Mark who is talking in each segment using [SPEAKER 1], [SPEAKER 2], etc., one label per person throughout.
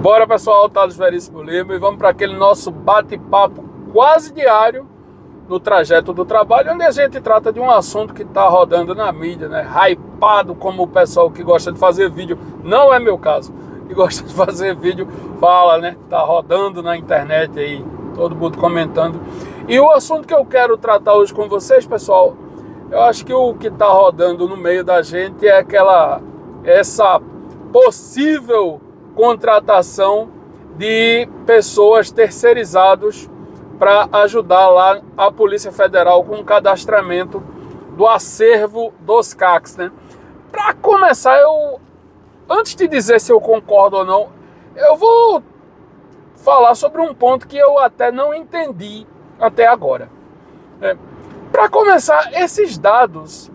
[SPEAKER 1] Bora, pessoal, Thales Veríssimo Lima, e vamos para aquele nosso bate-papo quase diário no trajeto do trabalho, onde a gente trata de um assunto que está rodando na mídia, né? Hypado, como o pessoal que gosta de fazer vídeo, não é meu caso, que gosta de fazer vídeo, fala, né? Tá rodando na internet aí, todo mundo comentando. E o assunto que eu quero tratar hoje com vocês, pessoal, eu acho que o que está rodando no meio da gente é essa possível contratação de pessoas terceirizadas para ajudar lá a Polícia Federal com o cadastramento do acervo dos CACs, né? Para começar, antes de dizer se eu concordo ou não, eu vou falar sobre um ponto que eu até não entendi até agora. Para começar, esses dados,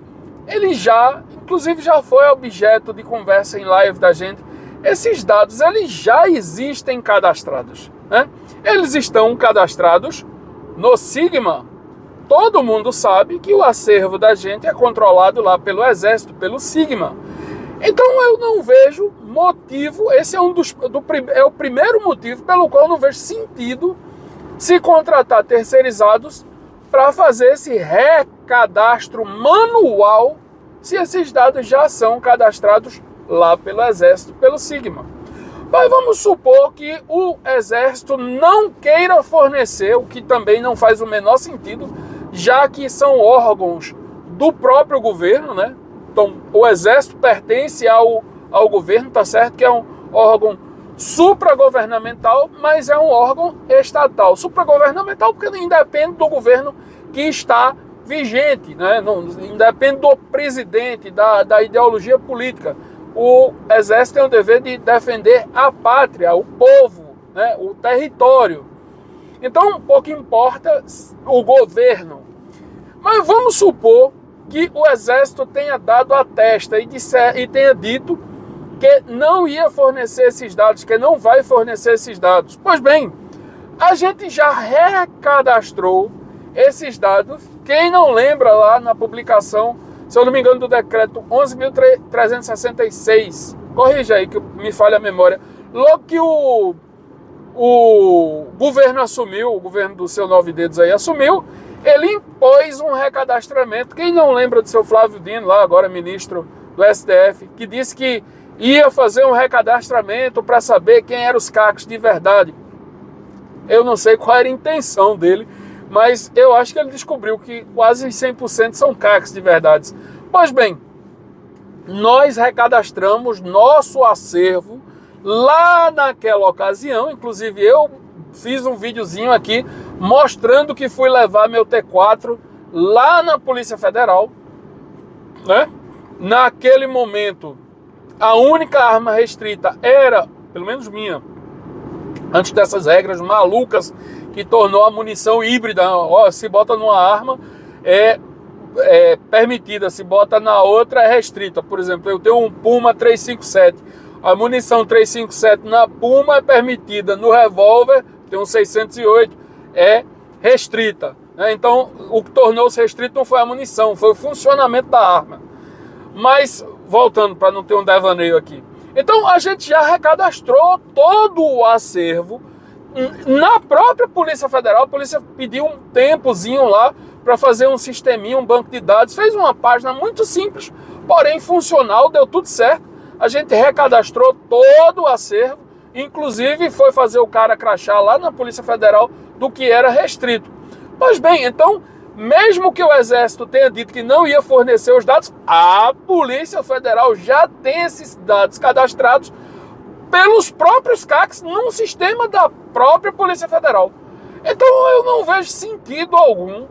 [SPEAKER 1] inclusive já foi objeto de conversa em live da gente. Esses dados, eles já existem cadastrados, né? Eles estão cadastrados no Sigma. Todo mundo sabe que o acervo da gente é controlado lá pelo Exército, pelo Sigma. Então eu não vejo motivo, esse é o primeiro motivo pelo qual eu não vejo sentido se contratar terceirizados para fazer esse recadastro manual, se esses dados já são cadastrados lá pelo Exército, pelo Sigma. Mas vamos supor que o Exército não queira fornecer, o que também não faz o menor sentido, já que são órgãos do próprio governo, né? Então, o Exército pertence ao governo, tá certo? Que é um órgão supragovernamental, mas é um órgão estatal. Supragovernamental porque não independe do governo que está vigente, né? Não independe do presidente, da ideologia política. O Exército tem o dever de defender a pátria, o povo, né? O território. Então, pouco importa o governo. Mas vamos supor que o Exército tenha dado a testa e tenha dito que não ia fornecer esses dados, que não vai fornecer esses dados. Pois bem, a gente já recadastrou esses dados. Quem não lembra lá na publicação, se eu não me engano, do decreto 11.366, corrija aí que me falha a memória, logo que o governo assumiu, o governo do seu Nove Dedos aí assumiu, ele impôs um recadastramento. Quem não lembra do seu Flávio Dino, lá agora ministro do STF, que disse que ia fazer um recadastramento para saber quem eram os CACs de verdade. Eu não sei qual era a intenção dele, mas eu acho que ele descobriu que quase 100% são CACs de verdade. Pois bem, nós recadastramos nosso acervo lá naquela ocasião, inclusive eu fiz um videozinho aqui mostrando que fui levar meu T4 lá na Polícia Federal, né? Naquele momento, a única arma restrita era, pelo menos minha, antes dessas regras malucas que tornou a munição híbrida, ó, se bota numa arma é permitida, se bota na outra é restrita. Por exemplo, eu tenho um Puma 357, a munição 357 na Puma é permitida, no revólver tem um 608, é restrita, né? Então o que tornou-se restrito não foi a munição, foi o funcionamento da arma. Mas voltando para não ter um devaneio aqui, então a gente já recadastrou todo o acervo na própria Polícia Federal. A polícia pediu um tempozinho lá para fazer um sisteminha, um banco de dados, fez uma página muito simples, porém funcional, deu tudo certo. A gente recadastrou todo o acervo, inclusive foi fazer o cara crachar lá na Polícia Federal do que era restrito. Pois bem, então, mesmo que o Exército tenha dito que não ia fornecer os dados, a Polícia Federal já tem esses dados cadastrados pelos próprios CACs num sistema da própria Polícia Federal. Então eu não vejo sentido algum,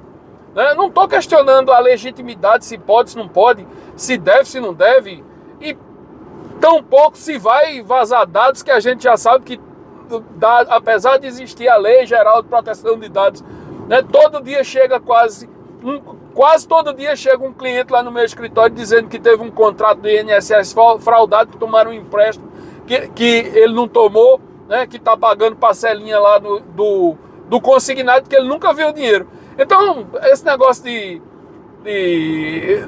[SPEAKER 1] né? Não estou questionando a legitimidade, se pode, se não pode, se deve, se não deve, e tampouco se vai vazar dados que a gente já sabe que, apesar de existir a Lei Geral de Proteção de Dados, né, todo dia chega quase todo dia chega um cliente lá no meu escritório dizendo que teve um contrato do INSS fraudado, que tomaram um empréstimo que ele não tomou, né, que está pagando parcelinha lá do consignado, que ele nunca viu o dinheiro. Então, esse negócio de lei,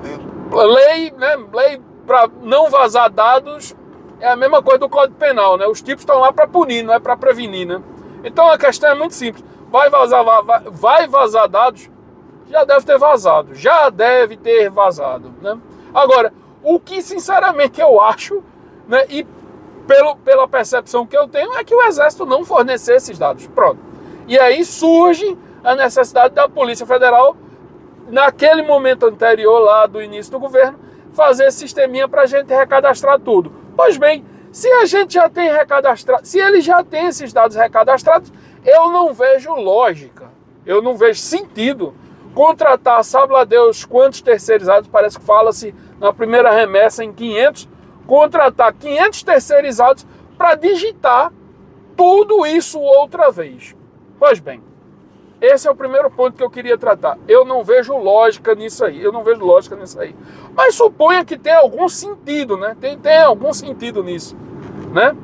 [SPEAKER 1] né, lei para não vazar dados, É a mesma coisa do Código Penal, né? Os tipos estão lá para punir, não é para prevenir, né? Então a questão é muito simples. Vai vazar dados? Já deve ter vazado, né? Agora, o que sinceramente eu acho, né, e pela percepção que eu tenho, é que o Exército não fornecer esses dados. Pronto. E aí surge a necessidade da Polícia Federal, naquele momento anterior lá do início do governo, fazer esse sisteminha para a gente recadastrar tudo. Pois bem, se a gente já tem recadastrado, se ele já tem esses dados recadastrados, eu não vejo lógica, eu não vejo sentido contratar, sabe lá Deus quantos terceirizados, parece que fala-se na primeira remessa em 500, contratar 500 terceirizados para digitar tudo isso outra vez. Pois bem, esse é o primeiro ponto que eu queria tratar. Eu não vejo lógica nisso aí, Mas suponha que tem algum sentido, né? Tem algum sentido nisso, né?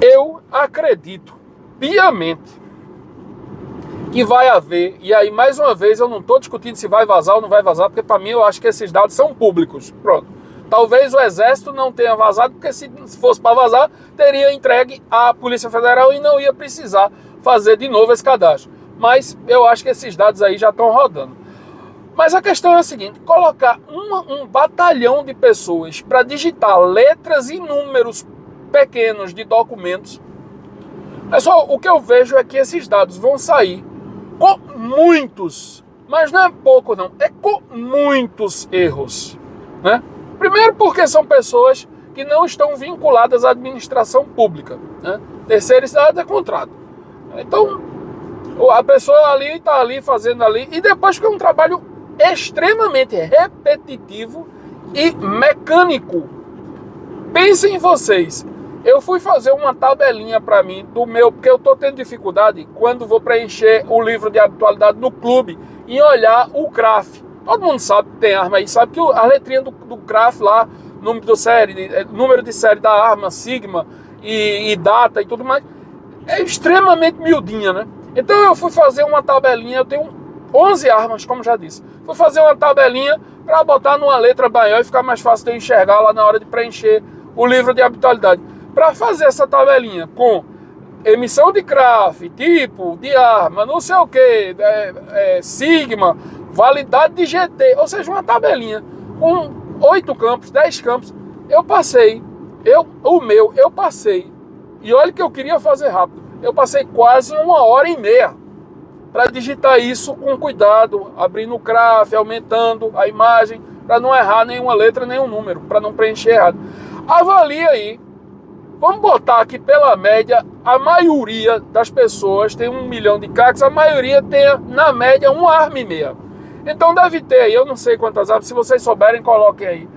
[SPEAKER 1] Eu acredito piamente que vai haver, e aí mais uma vez eu não estou discutindo se vai vazar ou não vai vazar, porque para mim eu acho que esses dados são públicos. Pronto. Talvez o Exército não tenha vazado, porque se fosse para vazar, teria entregue à Polícia Federal e não ia precisar fazer de novo esse cadastro. Mas eu acho que esses dados aí já estão rodando. Mas a questão é a seguinte, colocar um batalhão de pessoas para digitar letras e números pequenos de documentos, pessoal, o que eu vejo é que esses dados vão sair com muitos, mas não é pouco não, é com muitos erros, né? Primeiro porque são pessoas que não estão vinculadas à administração pública, né? Terceirizado é contrato. Então, a pessoa ali está ali fazendo ali, e depois que é um trabalho extremamente repetitivo e mecânico. Pensem em vocês, eu fui fazer uma tabelinha para mim do meu, porque eu estou tendo dificuldade quando vou preencher o livro de habitualidade no clube e olhar o CRAF. Todo mundo sabe que tem arma aí, sabe que a letrinha do CRAF lá, número de série da arma, sigma e data e tudo mais, é extremamente miudinha, né? Então eu fui fazer uma tabelinha, eu tenho 11 armas, como já disse. Fui fazer uma tabelinha para botar numa letra maior e ficar mais fácil de eu enxergar lá na hora de preencher o livro de habitualidade. Para fazer essa tabelinha com emissão de CRAF, tipo de arma, não sei o que, sigma, validade de GT, ou seja, uma tabelinha com 8 campos, 10 campos, eu passei, eu passei, e olha que eu queria fazer rápido, eu passei quase 1h30 para digitar isso com cuidado, abrindo o CRAF, aumentando a imagem, para não errar nenhuma letra, nenhum número, para não preencher errado. Avalie aí. Vamos botar aqui pela média, a maioria das pessoas tem 1 milhão de CACs, a maioria tem, na média, uma arma e meia. Então deve ter aí, eu não sei quantas armas, se vocês souberem, coloquem aí.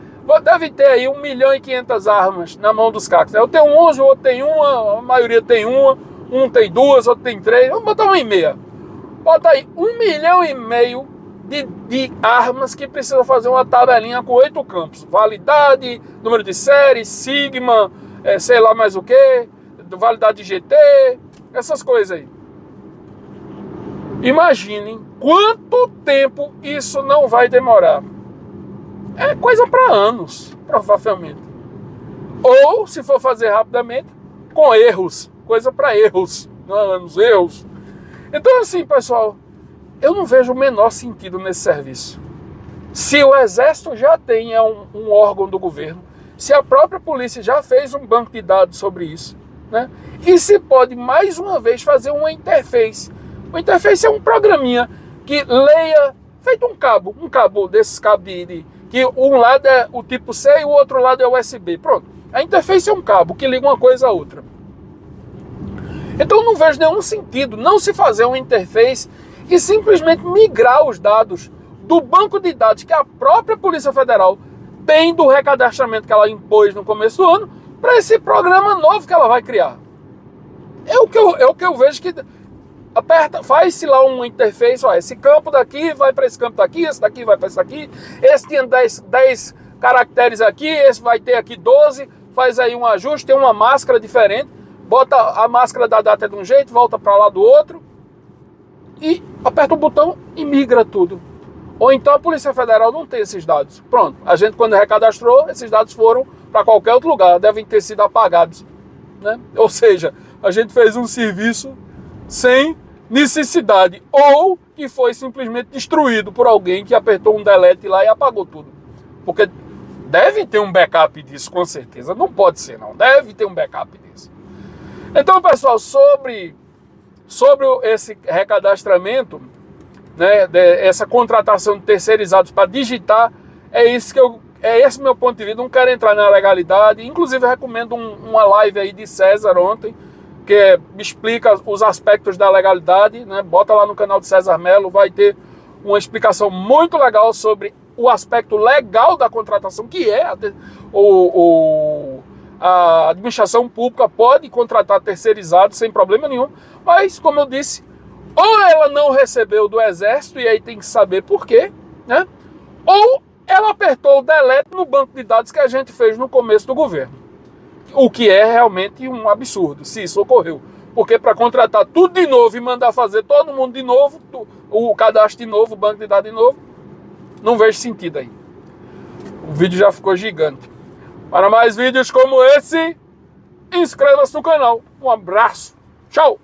[SPEAKER 1] Deve ter aí 1.500.000 armas na mão dos CACs. Eu tenho 11, o outro tem uma, a maioria tem uma, um tem 2, outro tem 3, vamos botar 1,5. Bota aí 1,5 milhão de armas que precisam fazer uma tabelinha com 8 campos. Validade, número de série, sigma, sei lá mais o que, validade de GT, essas coisas aí. Imaginem quanto tempo isso não vai demorar. É coisa para anos, provavelmente. Ou, se for fazer rapidamente, com erros. Coisa para erros, não anos, erros. Então, assim, pessoal, eu não vejo o menor sentido nesse serviço. Se o Exército já tem um órgão do governo, se a própria polícia já fez um banco de dados sobre isso, né? E se pode, mais uma vez, fazer uma interface. Uma interface é um programinha que leia, feito um cabo desses cabos que um lado é o tipo C e o outro lado é USB. Pronto. A interface é um cabo que liga uma coisa a outra. Então não vejo nenhum sentido não se fazer uma interface e simplesmente migrar os dados do banco de dados que a própria Polícia Federal tem do recadastramento que ela impôs no começo do ano para esse programa novo que ela vai criar. É o que eu vejo que faz-se lá uma interface, ó, esse campo daqui vai para esse campo daqui, esse daqui vai para esse daqui, esse tinha 10 caracteres aqui, esse vai ter aqui 12, faz aí um ajuste, tem uma máscara diferente, bota a máscara da data de um jeito, volta para lá do outro, e aperta o botão e migra tudo. Ou então a Polícia Federal não tem esses dados. Pronto, a gente quando recadastrou, esses dados foram para qualquer outro lugar, devem ter sido apagados, né? Ou seja, a gente fez um serviço sem necessidade, ou que foi simplesmente destruído por alguém que apertou um delete lá e apagou tudo. Porque deve ter um backup disso, com certeza. Não pode ser, não. Deve ter um backup disso. Então, pessoal, sobre esse recadastramento, né, essa contratação de terceirizados para digitar, é esse meu ponto de vista. Não quero entrar na legalidade. Inclusive, eu recomendo uma live aí de César ontem, que explica os aspectos da legalidade, né? Bota lá no canal de César Melo, vai ter uma explicação muito legal sobre o aspecto legal da contratação, que é a administração pública pode contratar terceirizados sem problema nenhum, mas, como eu disse, ou ela não recebeu do Exército, e aí tem que saber por quê, né? Ou ela apertou o delete no banco de dados que a gente fez no começo do governo. O que é realmente um absurdo, se isso ocorreu. Porque para contratar tudo de novo e mandar fazer todo mundo de novo, o cadastro de novo, o banco de dados de novo, não vejo sentido aí. O vídeo já ficou gigante. Para mais vídeos como esse, inscreva-se no canal. Um abraço. Tchau.